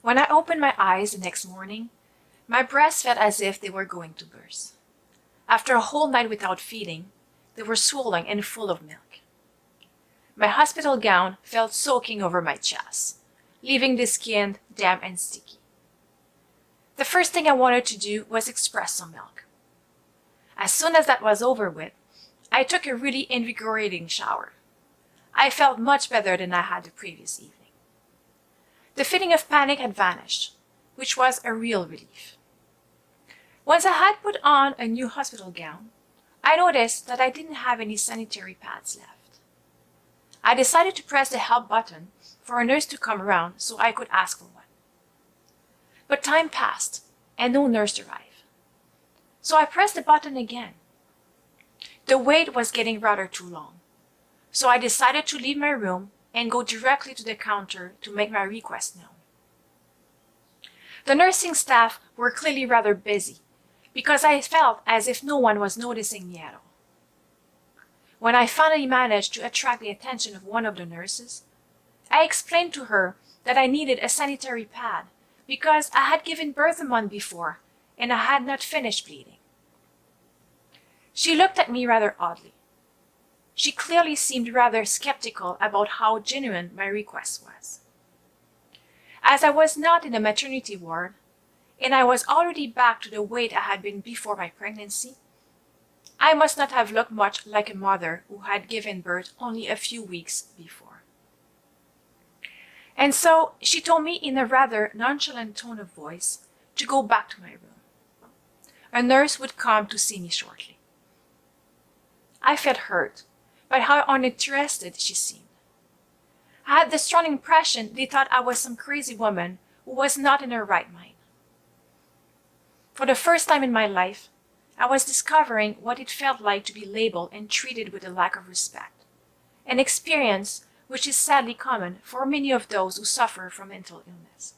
When I opened my eyes the next morning, my breasts felt as if they were going to burst. After a whole night without feeding, they were swollen and full of milk. My hospital gown felt soaking over my chest, leaving the skin damp and sticky. The first thing I wanted to do was express some milk. As soon as that was over with, I took a really invigorating shower. I felt much better than I had the previous evening. The feeling of panic had vanished, which was a real relief. Once I had put on a new hospital gown, I noticed that I didn't have any sanitary pads left. I decided to press the help button for a nurse to come around so I could ask for one. But time passed and no nurse arrived. So I pressed the button again. The wait was getting rather too long, so I decided to leave my room and go directly to the counter to make my request known. The nursing staff were clearly rather busy because I felt as if no one was noticing me at all. When I finally managed to attract the attention of one of the nurses, I explained to her that I needed a sanitary pad because I had given birth a month before and I had not finished bleeding. She looked at me rather oddly. She clearly seemed rather skeptical about how genuine my request was. As I was not in a maternity ward, and I was already back to the weight I had been before my pregnancy, I must not have looked much like a mother who had given birth only a few weeks before. And so she told me in a rather nonchalant tone of voice to go back to my room. A nurse would come to see me shortly. I felt hurt by how uninterested she seemed. I had the strong impression they thought I was some crazy woman who was not in her right mind. For the first time in my life, I was discovering what it felt like to be labeled and treated with a lack of respect, an experience which is sadly common for many of those who suffer from mental illness.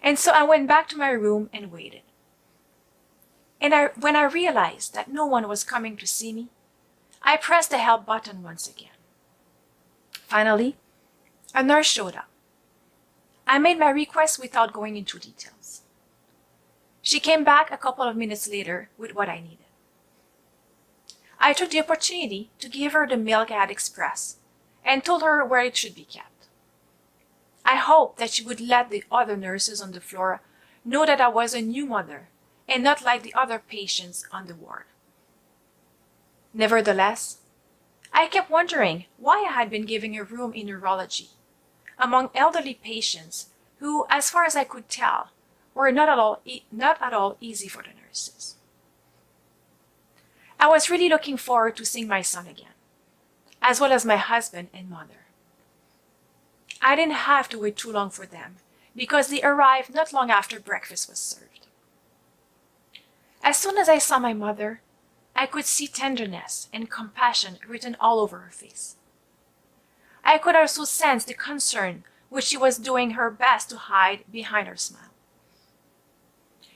And so I went back to my room and waited. And when I realized that no one was coming to see me, I pressed the help button once again. Finally, a nurse showed up. I made my request without going into details. She came back a couple of minutes later with what I needed. I took the opportunity to give her the milk I had expressed and told her where it should be kept. I hoped that she would let the other nurses on the floor know that I was a new mother and not like the other patients on the ward. Nevertheless, I kept wondering why I had been giving a room in neurology among elderly patients who, as far as I could tell, were not at all easy for the nurses. I was really looking forward to seeing my son again, as well as my husband and mother. I didn't have to wait too long for them because they arrived not long after breakfast was served. As soon as I saw my mother, I could see tenderness and compassion written all over her face. I could also sense the concern which she was doing her best to hide behind her smile.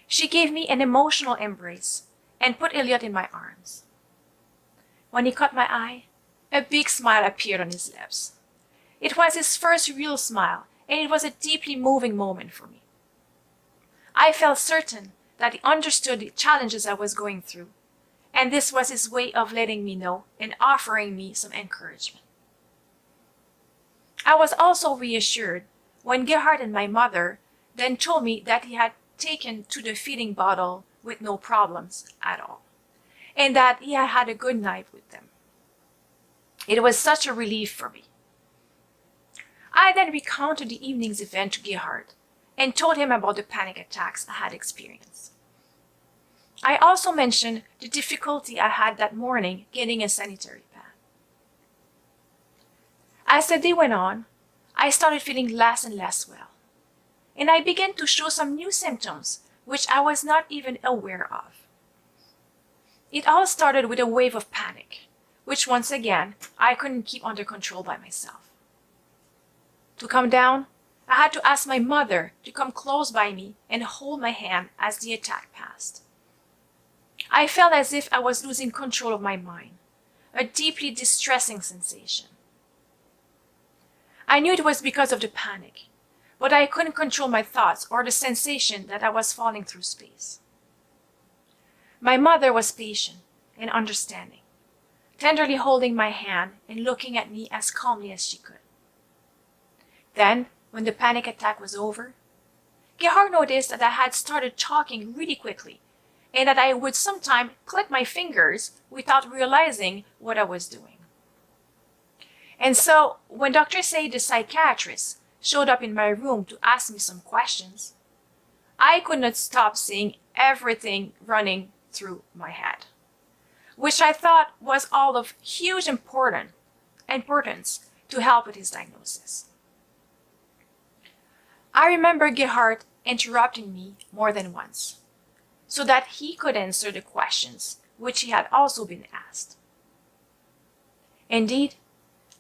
She gave me an emotional embrace and put Elliot in my arms. When he caught my eye, a big smile appeared on his lips. It was his first real smile, and it was a deeply moving moment for me. I felt certain that he understood the challenges I was going through, and this was his way of letting me know and offering me some encouragement. I was also reassured when Gerhard and my mother then told me that he had taken to the feeding bottle with no problems at all, and that he had had a good night with them. It was such a relief for me. I then recounted the evening's event to Gerhard and told him about the panic attacks I had experienced. I also mentioned the difficulty I had that morning getting a sanitary pad. As the day went on, I started feeling less and less well, and I began to show some new symptoms which I was not even aware of. It all started with a wave of panic, which once again I couldn't keep under control by myself. To calm down, I had to ask my mother to come close by me and hold my hand as the attack passed. I felt as if I was losing control of my mind, a deeply distressing sensation. I knew it was because of the panic, but I couldn't control my thoughts or the sensation that I was falling through space. My mother was patient and understanding, tenderly holding my hand and looking at me as calmly as she could. Then, when the panic attack was over, Gerhard noticed that I had started talking really quickly and that I would sometimes click my fingers without realizing what I was doing. And so, when Dr. Sayeed, the psychiatrist, showed up in my room to ask me some questions, I could not stop seeing everything running through my head, which I thought was all of huge importance to help with his diagnosis. I remember Gerhard interrupting me more than once, so that he could answer the questions which he had also been asked. Indeed,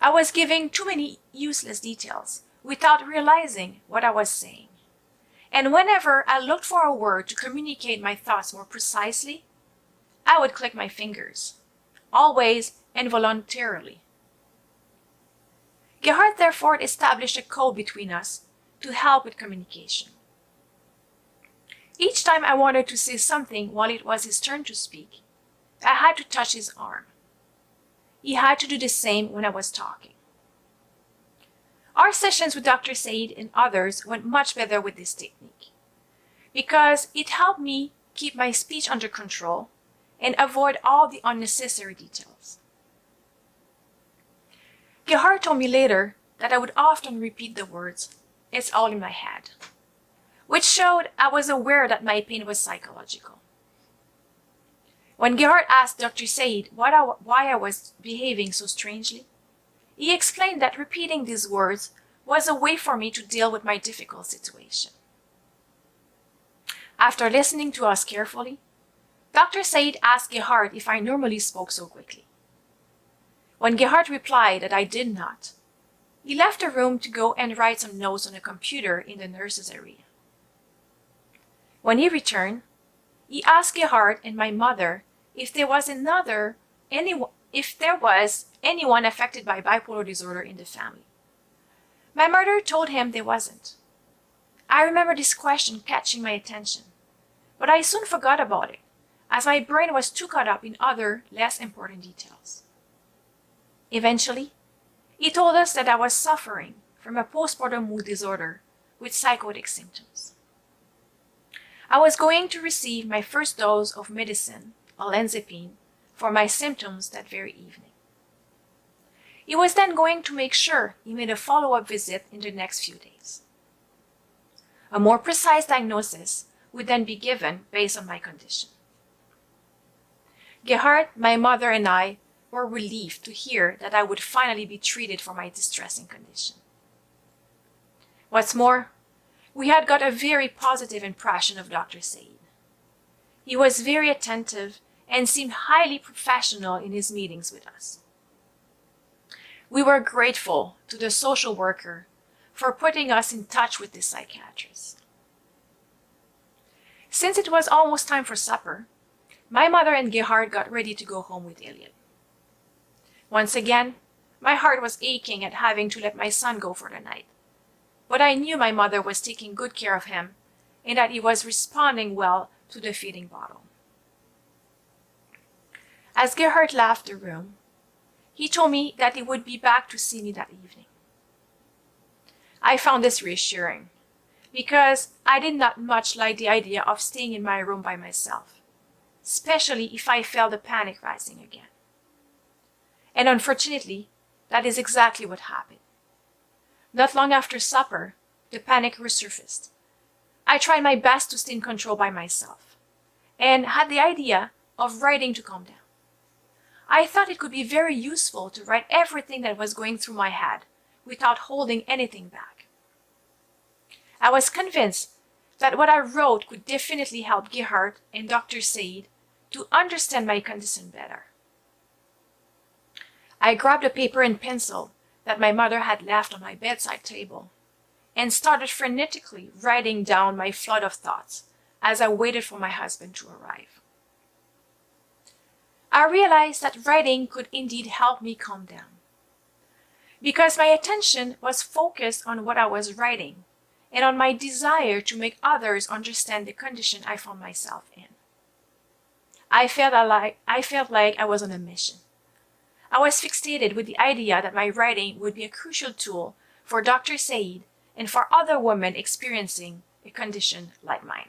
I was giving too many useless details without realizing what I was saying. And whenever I looked for a word to communicate my thoughts more precisely, I would click my fingers, always involuntarily. Gerhard therefore established a code between us to help with communication. Each time I wanted to say something while it was his turn to speak, I had to touch his arm. He had to do the same when I was talking. Our sessions with Dr. Sayeed and others went much better with this technique because it helped me keep my speech under control and avoid all the unnecessary details. Gerhard told me later that I would often repeat the words, "It's all in my head," which showed I was aware that my pain was psychological. When Gerhard asked Dr. Sayeed why I was behaving so strangely, he explained that repeating these words was a way for me to deal with my difficult situation. After listening to us carefully, Dr. Sayeed asked Gerhard if I normally spoke so quickly. When Gerhard replied that I did not, he left the room to go and write some notes on a computer in the nurse's area. When he returned, he asked Gerhard and my mother if there was anyone affected by bipolar disorder in the family. My mother told him there wasn't. I remember this question catching my attention, but I soon forgot about it, as my brain was too caught up in other, less important details. Eventually, he told us that I was suffering from a postpartum mood disorder with psychotic symptoms. I was going to receive my first dose of medicine, olanzapine, for my symptoms that very evening. He was then going to make sure he made a follow-up visit in the next few days. A more precise diagnosis would then be given based on my condition. Gerhard, my mother, and I were relieved to hear that I would finally be treated for my distressing condition. What's more, we had got a very positive impression of Dr. Sayeed. He was very attentive and seemed highly professional in his meetings with us. We were grateful to the social worker for putting us in touch with this psychiatrist. Since it was almost time for supper, my mother and Gerhard got ready to go home with Elliot. Once again, my heart was aching at having to let my son go for the night, but I knew my mother was taking good care of him and that he was responding well to the feeding bottle. As Gerhard left the room, he told me that he would be back to see me that evening. I found this reassuring because I did not much like the idea of staying in my room by myself, especially if I felt the panic rising again. And unfortunately, that is exactly what happened. Not long after supper, the panic resurfaced. I tried my best to stay in control by myself and had the idea of writing to calm down. I thought it could be very useful to write everything that was going through my head without holding anything back. I was convinced that what I wrote could definitely help Gerhard and Dr. Sayeed to understand my condition better. I grabbed a paper and pencil that my mother had left on my bedside table and started frenetically writing down my flood of thoughts as I waited for my husband to arrive. I realized that writing could indeed help me calm down, because my attention was focused on what I was writing and on my desire to make others understand the condition I found myself in. I felt like I was on a mission. I was fixated with the idea that my writing would be a crucial tool for Dr. Sayeed and for other women experiencing a condition like mine.